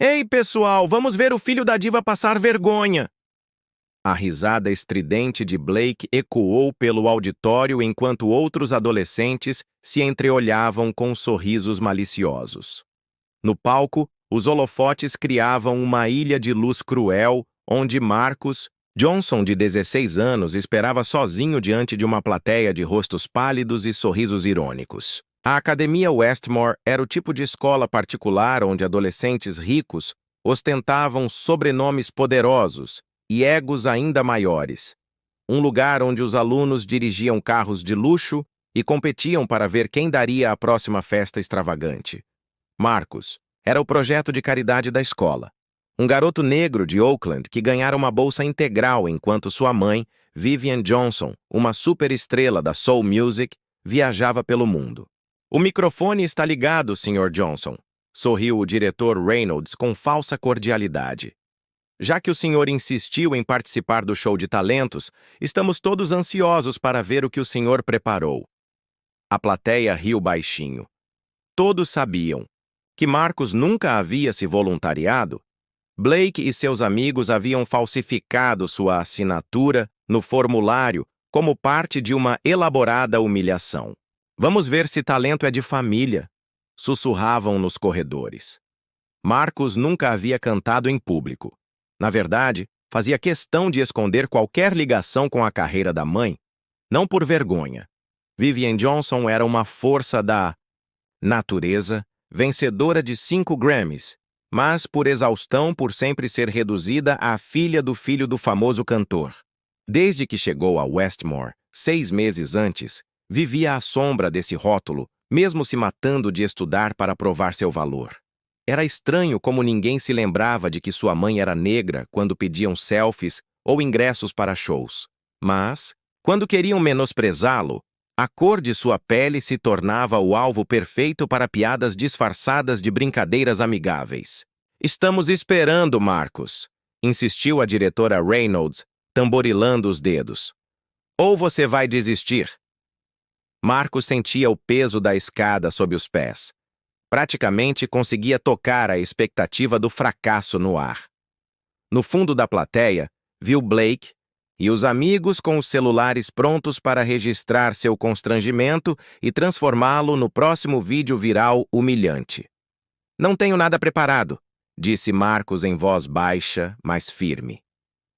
Ei, pessoal, vamos ver o filho da diva passar vergonha! A risada estridente de Blake ecoou pelo auditório enquanto outros adolescentes se entreolhavam com sorrisos maliciosos. No palco, os holofotes criavam uma ilha de luz cruel, onde Marcus Johnson, de 16 anos, esperava sozinho diante de uma plateia de rostos pálidos e sorrisos irônicos. A Academia Westmore era o tipo de escola particular onde adolescentes ricos ostentavam sobrenomes poderosos e egos ainda maiores. Um lugar onde os alunos dirigiam carros de luxo e competiam para ver quem daria a próxima festa extravagante. Marcus era o projeto de caridade da escola. Um garoto negro de Oakland que ganhara uma bolsa integral enquanto sua mãe, Vivian Johnson, uma superestrela da soul music, viajava pelo mundo. O microfone está ligado, Sr. Johnson, sorriu o diretor Reynolds com falsa cordialidade. Já que o senhor insistiu em participar do show de talentos, estamos todos ansiosos para ver o que o senhor preparou. A plateia riu baixinho. Todos sabiam que Marcus nunca havia se voluntariado. Blake e seus amigos haviam falsificado sua assinatura no formulário como parte de uma elaborada humilhação. Vamos ver se talento é de família, sussurravam nos corredores. Marcus nunca havia cantado em público. Na verdade, fazia questão de esconder qualquer ligação com a carreira da mãe, não por vergonha. Vivian Johnson era uma força da natureza, vencedora de 5 Grammys, mas por exaustão por sempre ser reduzida à filha do filho do famoso cantor. Desde que chegou a Westmore, 6 meses antes, vivia à sombra desse rótulo, mesmo se matando de estudar para provar seu valor. Era estranho como ninguém se lembrava de que sua mãe era negra quando pediam selfies ou ingressos para shows. Mas, quando queriam menosprezá-lo, a cor de sua pele se tornava o alvo perfeito para piadas disfarçadas de brincadeiras amigáveis. Estamos esperando, Marcus, insistiu a diretora Reynolds, tamborilando os dedos. Ou você vai desistir? Marcus sentia o peso da escada sob os pés. Praticamente conseguia tocar a expectativa do fracasso no ar. No fundo da plateia, viu Blake e os amigos com os celulares prontos para registrar seu constrangimento e transformá-lo no próximo vídeo viral humilhante. Não tenho nada preparado, disse Marcus em voz baixa, mas firme.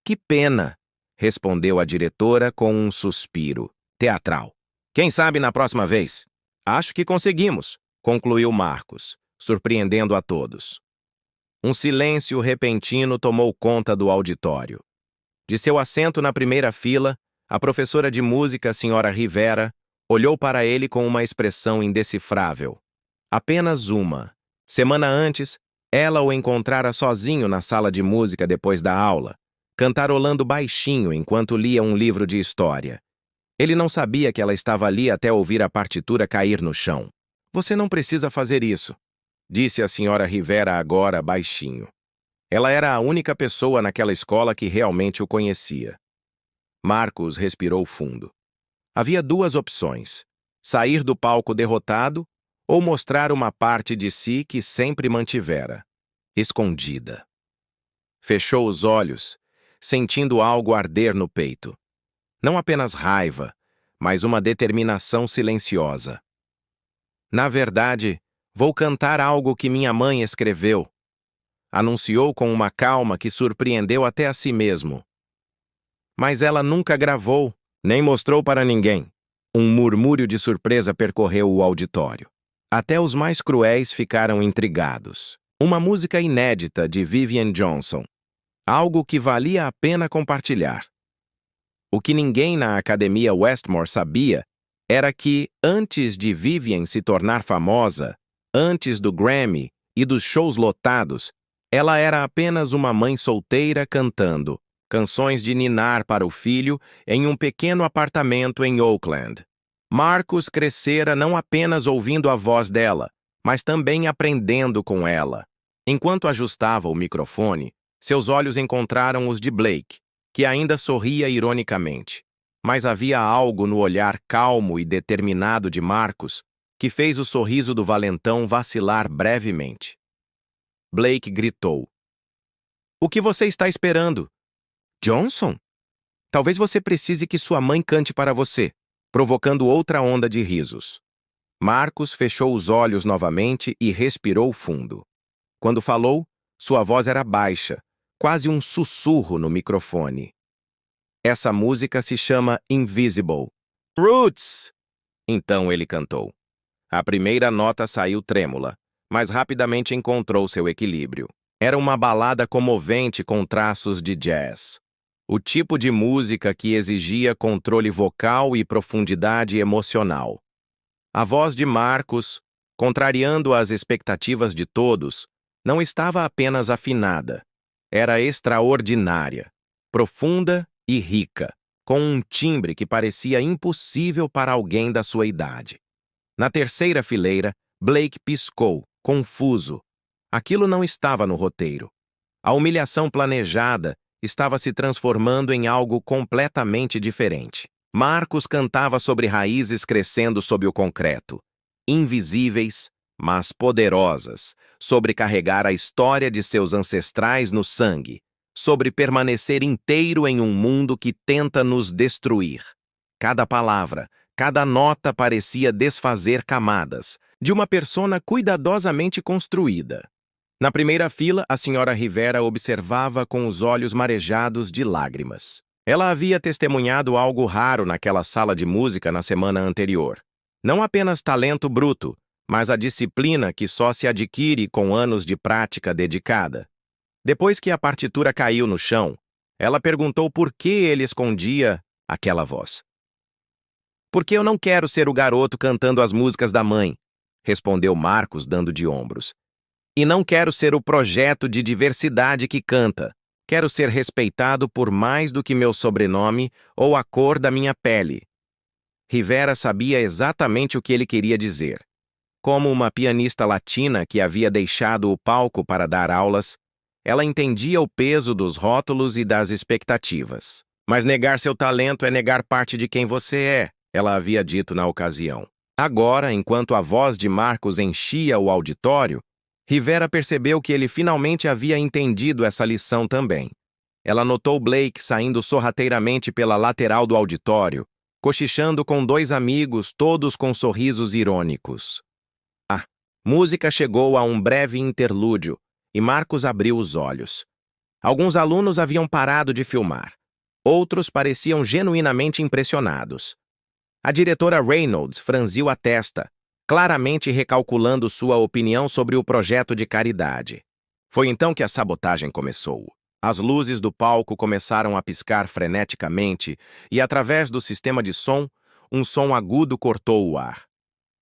Que pena, respondeu a diretora com um suspiro teatral. Quem sabe na próxima vez? Acho que conseguimos, concluiu Marcus, surpreendendo a todos. Um silêncio repentino tomou conta do auditório. De seu assento na primeira fila, a professora de música, Sra. Rivera, olhou para ele com uma expressão indecifrável. Apenas uma. Semana antes, ela o encontrara sozinho na sala de música depois da aula, cantarolando baixinho enquanto lia um livro de história. Ele não sabia que ela estava ali até ouvir a partitura cair no chão. Você não precisa fazer isso, disse a Sra. Rivera agora baixinho. Ela era a única pessoa naquela escola que realmente o conhecia. Marcus respirou fundo. Havia 2 opções: sair do palco derrotado ou mostrar uma parte de si que sempre mantivera, escondida. Fechou os olhos, sentindo algo arder no peito. Não apenas raiva, mas uma determinação silenciosa. Na verdade, vou cantar algo que minha mãe escreveu, anunciou com uma calma que surpreendeu até a si mesmo. Mas ela nunca gravou, nem mostrou para ninguém. Um murmúrio de surpresa percorreu o auditório. Até os mais cruéis ficaram intrigados. Uma música inédita de Vivian Johnson. Algo que valia a pena compartilhar. O que ninguém na Academia Westmore sabia era que, antes de Vivian se tornar famosa, antes do Grammy e dos shows lotados, ela era apenas uma mãe solteira cantando canções de ninar para o filho em um pequeno apartamento em Oakland. Marcus crescera não apenas ouvindo a voz dela, mas também aprendendo com ela. Enquanto ajustava o microfone, seus olhos encontraram os de Blake, que ainda sorria ironicamente. Mas havia algo no olhar calmo e determinado de Marcus que fez o sorriso do valentão vacilar brevemente. Blake gritou. O que você está esperando? Johnson? Talvez você precise que sua mãe cante para você, provocando outra onda de risos. Marcus fechou os olhos novamente e respirou fundo. Quando falou, sua voz era baixa, quase um sussurro no microfone. Essa música se chama Invisible. Roots! Então ele cantou. A primeira nota saiu trêmula, mas rapidamente encontrou seu equilíbrio. Era uma balada comovente com traços de jazz. O tipo de música que exigia controle vocal e profundidade emocional. A voz de Marcus, contrariando as expectativas de todos, não estava apenas afinada. Era extraordinária, profunda e rica, com um timbre que parecia impossível para alguém da sua idade. Na terceira fileira, Blake piscou, confuso. Aquilo não estava no roteiro. A humilhação planejada estava se transformando em algo completamente diferente. Marcus cantava sobre raízes crescendo sob o concreto, invisíveis, mas poderosas, sobre carregar a história de seus ancestrais no sangue, sobre permanecer inteiro em um mundo que tenta nos destruir. Cada palavra, cada nota parecia desfazer camadas, de uma persona cuidadosamente construída. Na primeira fila, a senhora Rivera observava com os olhos marejados de lágrimas. Ela havia testemunhado algo raro naquela sala de música na semana anterior. Não apenas talento bruto, mas a disciplina que só se adquire com anos de prática dedicada. Depois que a partitura caiu no chão, ela perguntou por que ele escondia aquela voz. Porque eu não quero ser o garoto cantando as músicas da mãe, respondeu Marcus, dando de ombros. E não quero ser o projeto de diversidade que canta. Quero ser respeitado por mais do que meu sobrenome ou a cor da minha pele. Rivera sabia exatamente o que ele queria dizer. Como uma pianista latina que havia deixado o palco para dar aulas, ela entendia o peso dos rótulos e das expectativas. Mas negar seu talento é negar parte de quem você é, ela havia dito na ocasião. Agora, enquanto a voz de Marcus enchia o auditório, Rivera percebeu que ele finalmente havia entendido essa lição também. Ela notou Blake saindo sorrateiramente pela lateral do auditório, cochichando com dois amigos, todos com sorrisos irônicos. A música chegou a um breve interlúdio e Marcus abriu os olhos. Alguns alunos haviam parado de filmar. Outros pareciam genuinamente impressionados. A diretora Reynolds franziu a testa, claramente recalculando sua opinião sobre o projeto de caridade. Foi então que a sabotagem começou. As luzes do palco começaram a piscar freneticamente e, através do sistema de som, um som agudo cortou o ar.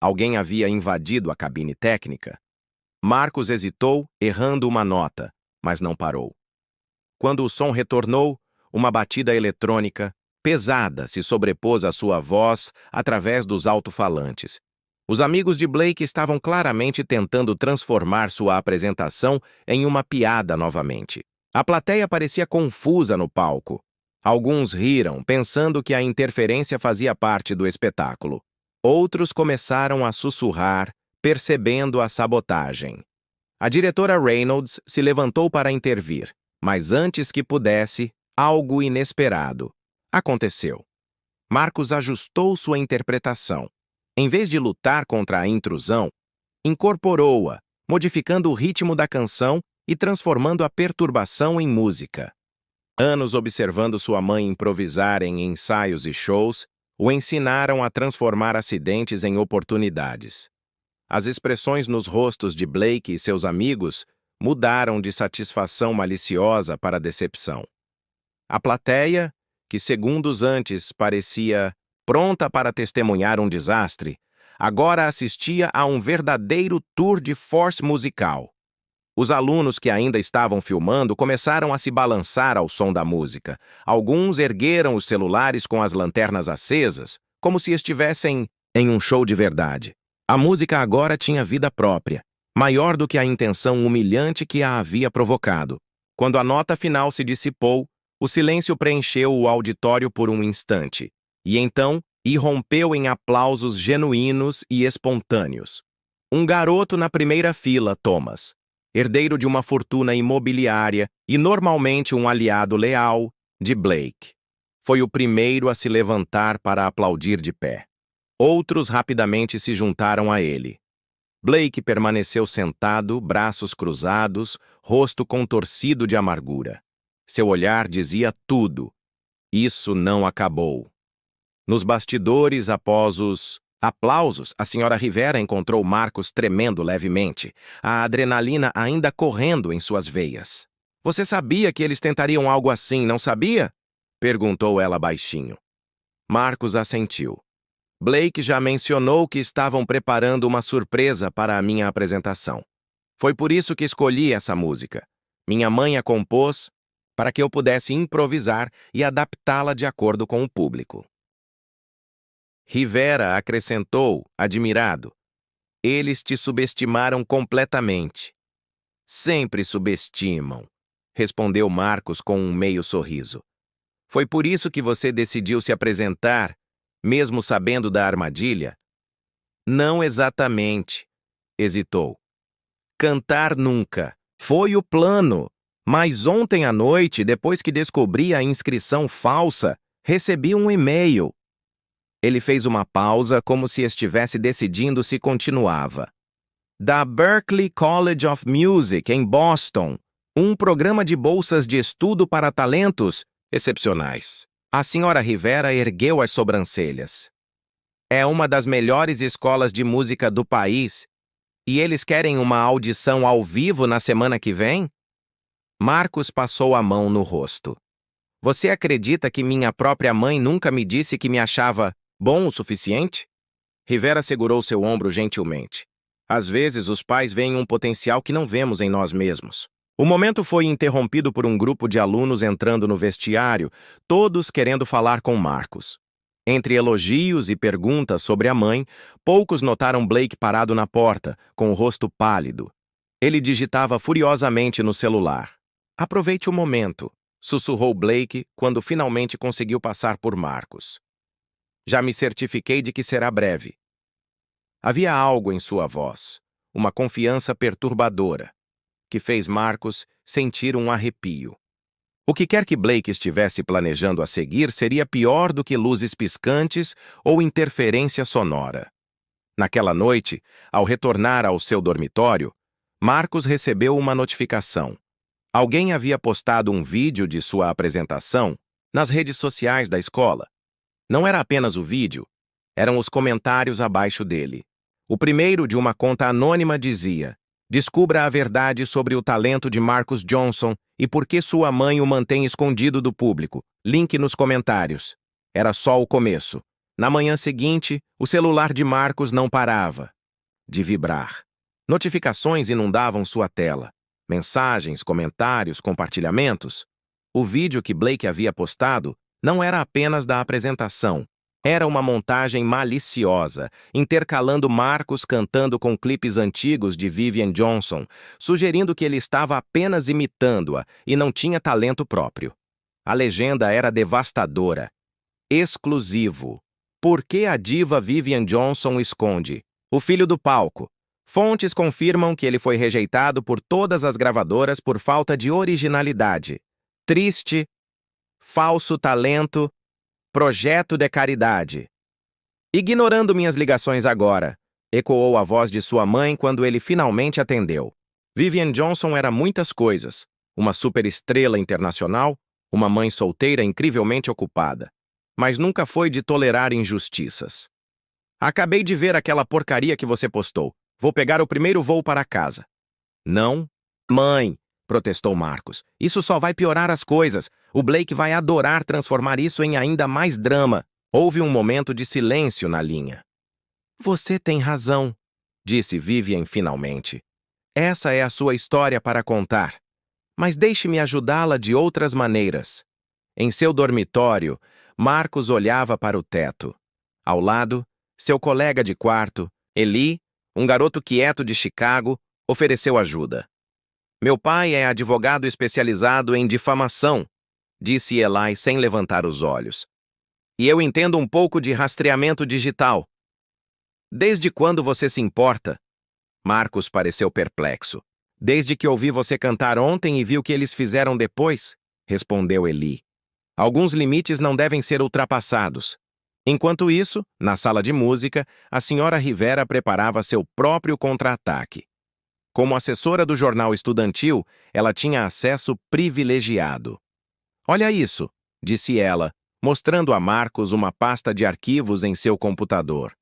Alguém havia invadido a cabine técnica. Marcus hesitou, errando uma nota, mas não parou. Quando o som retornou, uma batida eletrônica, pesada, se sobrepôs à sua voz através dos alto-falantes. Os amigos de Blake estavam claramente tentando transformar sua apresentação em uma piada novamente. A plateia parecia confusa no palco. Alguns riram, pensando que a interferência fazia parte do espetáculo. Outros começaram a sussurrar, percebendo a sabotagem. A diretora Reynolds se levantou para intervir, mas antes que pudesse, algo inesperado aconteceu. Marcus ajustou sua interpretação. Em vez de lutar contra a intrusão, incorporou-a, modificando o ritmo da canção e transformando a perturbação em música. Anos observando sua mãe improvisar em ensaios e shows o ensinaram a transformar acidentes em oportunidades. As expressões nos rostos de Blake e seus amigos mudaram de satisfação maliciosa para decepção. A plateia, que segundos antes parecia pronta para testemunhar um desastre, agora assistia a um verdadeiro tour de force musical. Os alunos que ainda estavam filmando começaram a se balançar ao som da música. Alguns ergueram os celulares com as lanternas acesas, como se estivessem em um show de verdade. A música agora tinha vida própria, maior do que a intenção humilhante que a havia provocado. Quando a nota final se dissipou, o silêncio preencheu o auditório por um instante, e então irrompeu em aplausos genuínos e espontâneos. Um garoto na primeira fila, Thomas, herdeiro de uma fortuna imobiliária e normalmente um aliado leal de Blake. Foi o primeiro a se levantar para aplaudir de pé. Outros rapidamente se juntaram a ele. Blake permaneceu sentado, braços cruzados, rosto contorcido de amargura. Seu olhar dizia tudo. Isso não acabou. Nos bastidores, após os aplausos, a senhora Rivera encontrou Marcos tremendo levemente, a adrenalina ainda correndo em suas veias. Você sabia que eles tentariam algo assim, não sabia? Perguntou ela baixinho. Marcos assentiu. Blake já mencionou que estavam preparando uma surpresa para a minha apresentação. Foi por isso que escolhi essa música. Minha mãe a compôs para que eu pudesse improvisar e adaptá-la de acordo com o público. Rivera acrescentou, admirado. Eles te subestimaram completamente. Sempre subestimam, respondeu Marcos com um meio sorriso. Foi por isso que você decidiu se apresentar, mesmo sabendo da armadilha? Não exatamente, hesitou. Cantar nunca. Foi o plano. Mas ontem à noite, depois que descobri a inscrição falsa, recebi um e-mail. Ele fez uma pausa, como se estivesse decidindo se continuava. Da Berklee College of Music, em Boston, um programa de bolsas de estudo para talentos excepcionais. A senhora Rivera ergueu as sobrancelhas. É uma das melhores escolas de música do país, e eles querem uma audição ao vivo na semana que vem? Marcos passou a mão no rosto. Você acredita que minha própria mãe nunca me disse que me achava bom o suficiente? Rivera segurou seu ombro gentilmente. Às vezes, os pais veem um potencial que não vemos em nós mesmos. O momento foi interrompido por um grupo de alunos entrando no vestiário, todos querendo falar com Marcos. Entre elogios e perguntas sobre a mãe, poucos notaram Blake parado na porta, com o rosto pálido. Ele digitava furiosamente no celular. Aproveite o momento, sussurrou Blake quando finalmente conseguiu passar por Marcos. Já me certifiquei de que será breve. Havia algo em sua voz, uma confiança perturbadora, que fez Marcos sentir um arrepio. O que quer que Blake estivesse planejando a seguir seria pior do que luzes piscantes ou interferência sonora. Naquela noite, ao retornar ao seu dormitório, Marcos recebeu uma notificação. Alguém havia postado um vídeo de sua apresentação nas redes sociais da escola. Não era apenas o vídeo, eram os comentários abaixo dele. O primeiro, de uma conta anônima, dizia: descubra a verdade sobre o talento de Marcus Johnson e por que sua mãe o mantém escondido do público. Link nos comentários. Era só o começo. Na manhã seguinte, o celular de Marcos não parava de vibrar. Notificações inundavam sua tela. Mensagens, comentários, compartilhamentos. O vídeo que Blake havia postado não era apenas da apresentação. Era uma montagem maliciosa, intercalando Marcos cantando com clipes antigos de Vivian Johnson, sugerindo que ele estava apenas imitando-a e não tinha talento próprio. A legenda era devastadora. Exclusivo. Por que a diva Vivian Johnson esconde? O filho do palco. Fontes confirmam que ele foi rejeitado por todas as gravadoras por falta de originalidade. Triste. Falso talento. Projeto de caridade. Ignorando minhas ligações agora, ecoou a voz de sua mãe quando ele finalmente atendeu. Vivian Johnson era muitas coisas. Uma superestrela internacional, uma mãe solteira incrivelmente ocupada. Mas nunca foi de tolerar injustiças. Acabei de ver aquela porcaria que você postou. Vou pegar o primeiro voo para casa. Não, mãe, protestou Marcos. Isso só vai piorar as coisas. O Blake vai adorar transformar isso em ainda mais drama. Houve um momento de silêncio na linha. Você tem razão, disse Vivian finalmente. Essa é a sua história para contar. Mas deixe-me ajudá-la de outras maneiras. Em seu dormitório, Marcos olhava para o teto. Ao lado, seu colega de quarto, Eli, um garoto quieto de Chicago, ofereceu ajuda. Meu pai é advogado especializado em difamação, disse Eli sem levantar os olhos. E eu entendo um pouco de rastreamento digital. Desde quando você se importa? Marcos pareceu perplexo. Desde que ouvi você cantar ontem e vi o que eles fizeram depois, respondeu Eli. Alguns limites não devem ser ultrapassados. Enquanto isso, na sala de música, a senhora Rivera preparava seu próprio contra-ataque. Como assessora do jornal estudantil, ela tinha acesso privilegiado. Olha isso, disse ela, mostrando a Marcos uma pasta de arquivos em seu computador.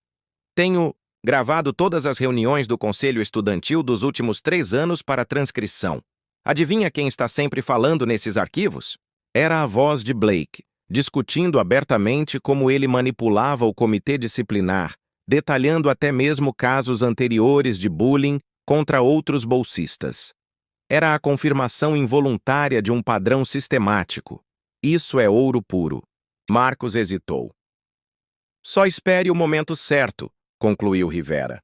Tenho gravado todas as reuniões do Conselho Estudantil dos últimos 3 anos para transcrição. Adivinha quem está sempre falando nesses arquivos? Era a voz de Blake, discutindo abertamente como ele manipulava o comitê disciplinar, detalhando até mesmo casos anteriores de bullying contra outros bolsistas. Era a confirmação involuntária de um padrão sistemático. Isso é ouro puro. Marcos hesitou. Só espere o momento certo, concluiu Rivera.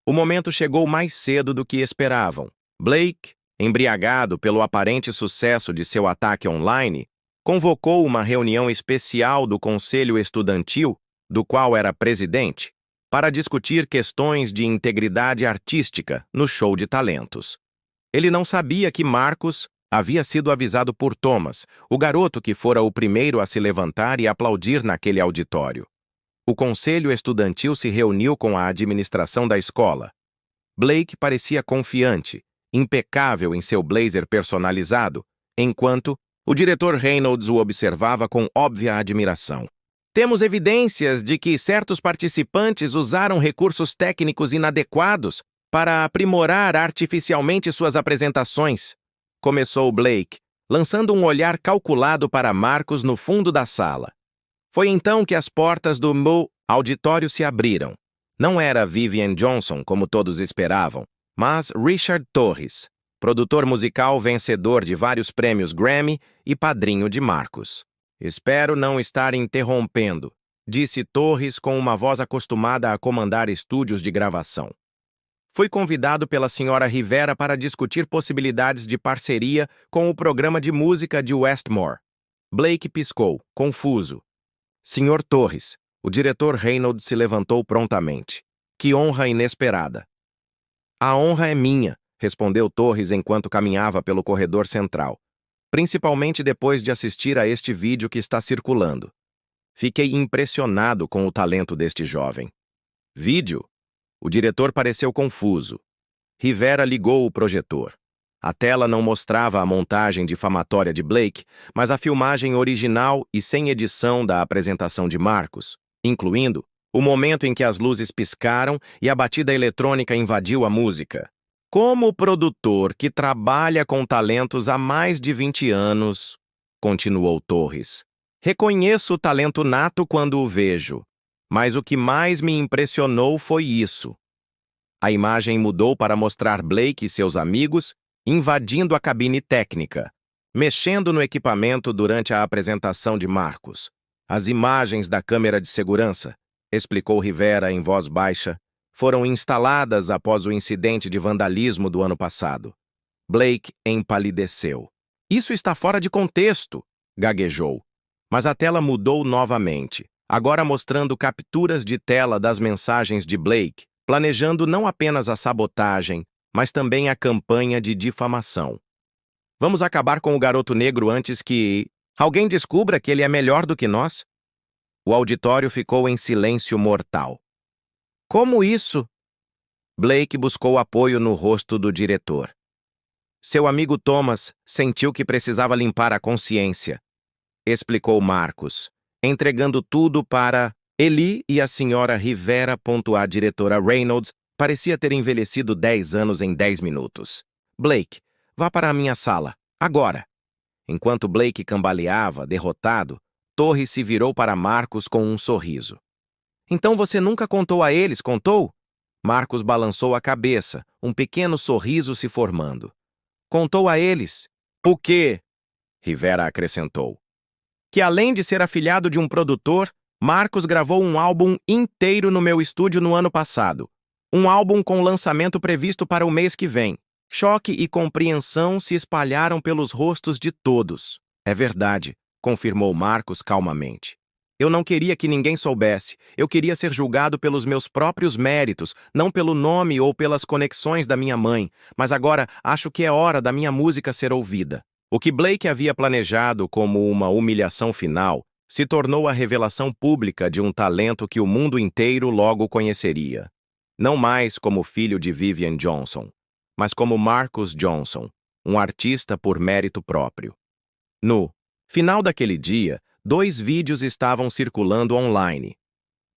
O momento chegou mais cedo do que esperavam. Blake, embriagado pelo aparente sucesso de seu ataque online, convocou uma reunião especial do Conselho Estudantil, do qual era presidente, para discutir questões de integridade artística no show de talentos. Ele não sabia que Marcos havia sido avisado por Thomas, o garoto que fora o primeiro a se levantar e aplaudir naquele auditório. O conselho estudantil se reuniu com a administração da escola. Blake parecia confiante, impecável em seu blazer personalizado, enquanto o diretor Reynolds o observava com óbvia admiração. Temos evidências de que certos participantes usaram recursos técnicos inadequados para aprimorar artificialmente suas apresentações, começou Blake, lançando um olhar calculado para Marcos no fundo da sala. Foi então que as portas do auditório se abriram. Não era Vivian Johnson, como todos esperavam, mas Richard Torres, produtor musical vencedor de vários prêmios Grammy e padrinho de Marcos. Espero não estar interrompendo, disse Torres com uma voz acostumada a comandar estúdios de gravação. Fui convidado pela senhora Rivera para discutir possibilidades de parceria com o programa de música de Westmore. Blake piscou, confuso. Senhor Torres, o diretor Reynolds se levantou prontamente. Que honra inesperada. A honra é minha, respondeu Torres enquanto caminhava pelo corredor central, principalmente depois de assistir a este vídeo que está circulando. Fiquei impressionado com o talento deste jovem. Vídeo? O diretor pareceu confuso. Rivera ligou o projetor. A tela não mostrava a montagem difamatória de Blake, mas a filmagem original e sem edição da apresentação de Marcos, incluindo o momento em que as luzes piscaram e a batida eletrônica invadiu a música. Como produtor que trabalha com talentos há mais de 20 anos, continuou Torres, reconheço o talento nato quando o vejo, mas o que mais me impressionou foi isso. A imagem mudou para mostrar Blake e seus amigos invadindo a cabine técnica, mexendo no equipamento durante a apresentação de Marcos. As imagens da câmera de segurança, explicou Rivera em voz baixa, foram instaladas após o incidente de vandalismo do ano passado. Blake empalideceu. Isso está fora de contexto, gaguejou. Mas a tela mudou novamente, agora mostrando capturas de tela das mensagens de Blake, planejando não apenas a sabotagem, mas também a campanha de difamação. Vamos acabar com o garoto negro antes que alguém descubra que ele é melhor do que nós? O auditório ficou em silêncio mortal. Como isso? Blake buscou apoio no rosto do diretor. Seu amigo Thomas sentiu que precisava limpar a consciência, explicou Marcos, entregando tudo para Eli e a senhora Rivera. A diretora Reynolds parecia ter envelhecido 10 anos em 10 minutos. Blake, vá para a minha sala, agora. Enquanto Blake cambaleava, derrotado, Torres se virou para Marcos com um sorriso. Então você nunca contou a eles, contou? Marcos balançou a cabeça, um pequeno sorriso se formando. Contou a eles. O quê? Rivera acrescentou. Que além de ser afilhado de um produtor, Marcos gravou um álbum inteiro no meu estúdio no ano passado. Um álbum com lançamento previsto para o mês que vem. Choque e compreensão se espalharam pelos rostos de todos. É verdade, confirmou Marcos calmamente. Eu não queria que ninguém soubesse. Eu queria ser julgado pelos meus próprios méritos, não pelo nome ou pelas conexões da minha mãe. Mas agora acho que é hora da minha música ser ouvida. O que Blake havia planejado como uma humilhação final se tornou a revelação pública de um talento que o mundo inteiro logo conheceria. Não mais como filho de Vivian Johnson, mas como Marcus Johnson, um artista por mérito próprio. No final daquele dia, 2 vídeos estavam circulando online.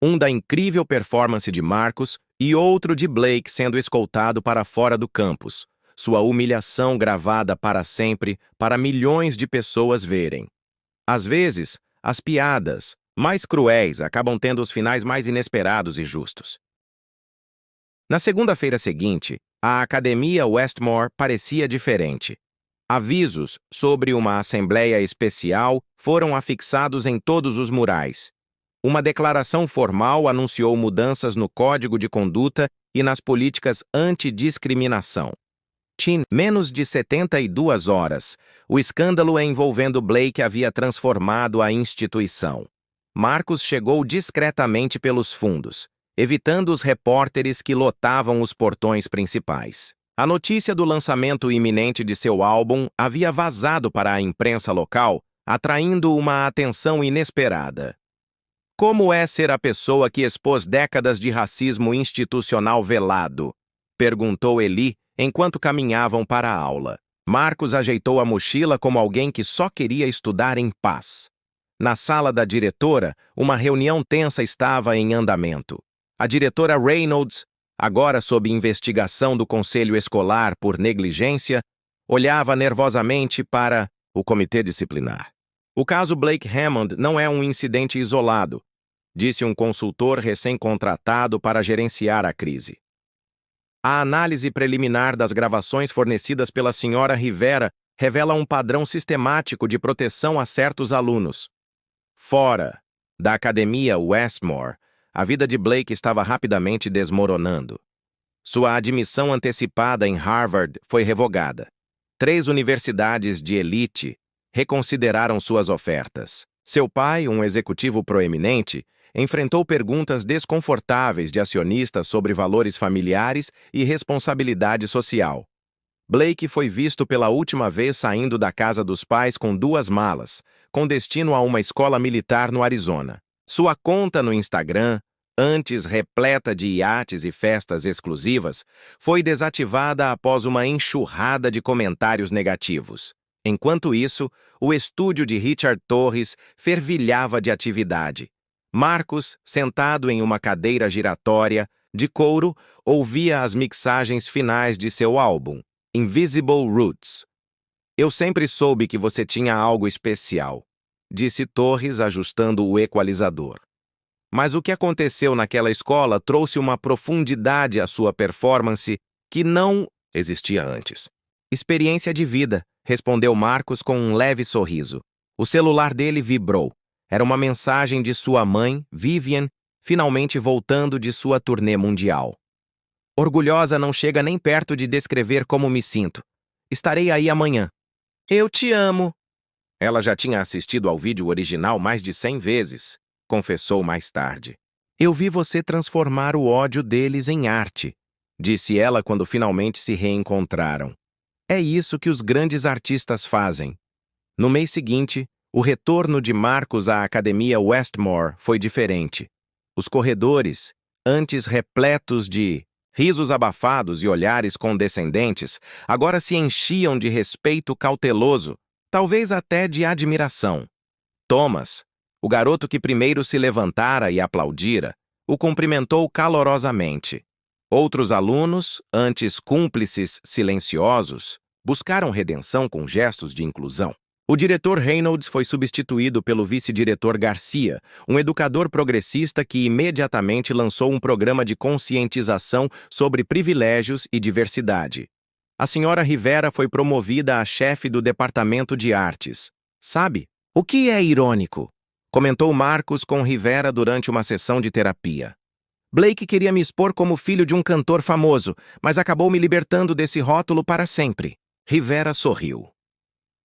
Um da incrível performance de Marcus e outro de Blake sendo escoltado para fora do campus, sua humilhação gravada para sempre para milhões de pessoas verem. Às vezes, as piadas mais cruéis acabam tendo os finais mais inesperados e justos. Na segunda-feira seguinte, a Academia Westmore parecia diferente. Avisos sobre uma assembleia especial foram afixados em todos os murais. Uma declaração formal anunciou mudanças no Código de Conduta e nas políticas antidiscriminação. Em menos de 72 horas, o escândalo envolvendo Blake havia transformado a instituição. Marcus chegou discretamente pelos fundos, evitando os repórteres que lotavam os portões principais. A notícia do lançamento iminente de seu álbum havia vazado para a imprensa local, atraindo uma atenção inesperada. Como é ser a pessoa que expôs décadas de racismo institucional velado? Perguntou Eli enquanto caminhavam para a aula. Marcus ajeitou a mochila como alguém que só queria estudar em paz. Na sala da diretora, uma reunião tensa estava em andamento. A diretora Reynolds, agora sob investigação do conselho escolar por negligência, olhava nervosamente para o comitê disciplinar. O caso Blake Hammond não é um incidente isolado, disse um consultor recém-contratado para gerenciar a crise. A análise preliminar das gravações fornecidas pela senhora Rivera revela um padrão sistemático de proteção a certos alunos. Fora da Academia Westmore, a vida de Blake estava rapidamente desmoronando. Sua admissão antecipada em Harvard foi revogada. 3 universidades de elite reconsideraram suas ofertas. Seu pai, um executivo proeminente, enfrentou perguntas desconfortáveis de acionistas sobre valores familiares e responsabilidade social. Blake foi visto pela última vez saindo da casa dos pais com 2 malas, com destino a uma escola militar no Arizona. Sua conta no Instagram, antes repleta de iates e festas exclusivas, foi desativada após uma enxurrada de comentários negativos. Enquanto isso, o estúdio de Richard Torres fervilhava de atividade. Marcus, sentado em uma cadeira giratória, de couro, ouvia as mixagens finais de seu álbum, Invisible Roots. Eu sempre soube que você tinha algo especial, disse Torres, ajustando o equalizador. Mas o que aconteceu naquela escola trouxe uma profundidade à sua performance que não existia antes. Experiência de vida, respondeu Marcus com um leve sorriso. O celular dele vibrou. Era uma mensagem de sua mãe, Vivian, finalmente voltando de sua turnê mundial. Orgulhosa não chega nem perto de descrever como me sinto. Estarei aí amanhã. Eu te amo. Ela já tinha assistido ao vídeo original mais de 100 vezes, confessou mais tarde. Eu vi você transformar o ódio deles em arte, disse ela quando finalmente se reencontraram. É isso que os grandes artistas fazem. No mês seguinte, o retorno de Marcus à Academia Westmore foi diferente. Os corredores, antes repletos de risos abafados e olhares condescendentes, agora se enchiam de respeito cauteloso, talvez até de admiração. Thomas, o garoto que primeiro se levantara e aplaudira, o cumprimentou calorosamente. Outros alunos, antes cúmplices silenciosos, buscaram redenção com gestos de inclusão. O diretor Reynolds foi substituído pelo vice-diretor Garcia, um educador progressista que imediatamente lançou um programa de conscientização sobre privilégios e diversidade. A senhora Rivera foi promovida a chefe do departamento de artes. Sabe, o que é irônico? Comentou Marcus com Rivera durante uma sessão de terapia. Blake queria me expor como filho de um cantor famoso, mas acabou me libertando desse rótulo para sempre. Rivera sorriu.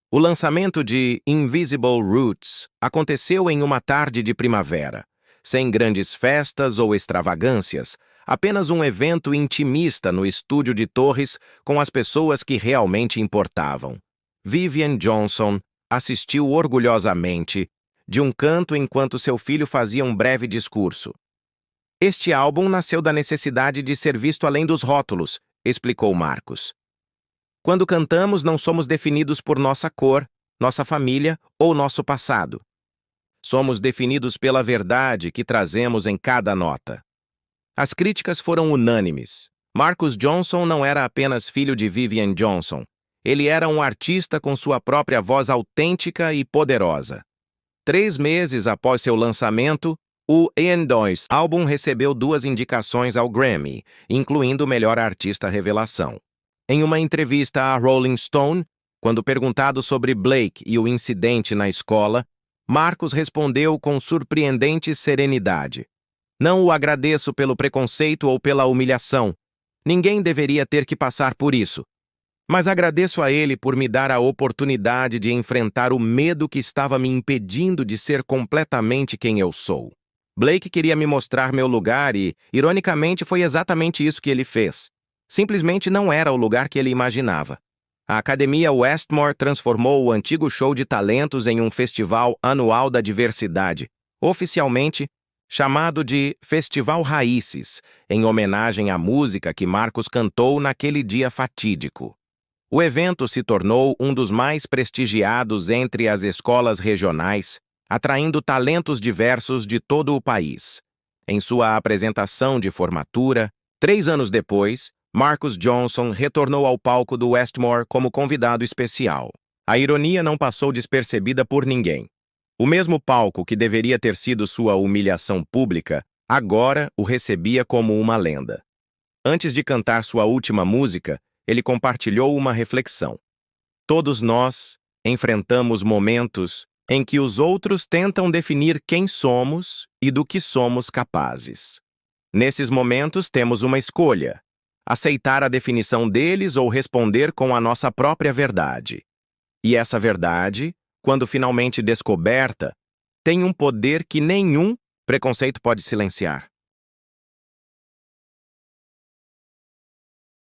O lançamento de Invisible Roots aconteceu em uma tarde de primavera, sem grandes festas ou extravagâncias, apenas um evento intimista no estúdio de Torres com as pessoas que realmente importavam. Vivian Johnson assistiu orgulhosamente, de um canto enquanto seu filho fazia um breve discurso. Este álbum nasceu da necessidade de ser visto além dos rótulos, explicou Marcos. Quando cantamos, não somos definidos por nossa cor, nossa família ou nosso passado. Somos definidos pela verdade que trazemos em cada nota. As críticas foram unânimes. Marcus Johnson não era apenas filho de Vivian Johnson. Ele era um artista com sua própria voz autêntica e poderosa. 3 meses após seu lançamento, o N2 álbum recebeu 2 indicações ao Grammy, incluindo o Melhor Artista Revelação. Em uma entrevista à Rolling Stone, quando perguntado sobre Blake e o incidente na escola, Marcus respondeu com surpreendente serenidade. Não o agradeço pelo preconceito ou pela humilhação. Ninguém deveria ter que passar por isso. Mas agradeço a ele por me dar a oportunidade de enfrentar o medo que estava me impedindo de ser completamente quem eu sou. Blake queria me mostrar meu lugar e, ironicamente, foi exatamente isso que ele fez. Simplesmente não era o lugar que ele imaginava. A Academia Westmore transformou o antigo show de talentos em um festival anual da diversidade, oficialmente chamado de Festival Raíces, em homenagem à música que Marcos cantou naquele dia fatídico. O evento se tornou um dos mais prestigiados entre as escolas regionais, atraindo talentos diversos de todo o país. Em sua apresentação de formatura, 3 anos depois, Marcus Johnson retornou ao palco do Westmore como convidado especial. A ironia não passou despercebida por ninguém. O mesmo palco que deveria ter sido sua humilhação pública, agora o recebia como uma lenda. Antes de cantar sua última música, ele compartilhou uma reflexão. Todos nós enfrentamos momentos em que os outros tentam definir quem somos e do que somos capazes. Nesses momentos temos uma escolha: aceitar a definição deles ou responder com a nossa própria verdade. E essa verdade, quando finalmente descoberta, tem um poder que nenhum preconceito pode silenciar.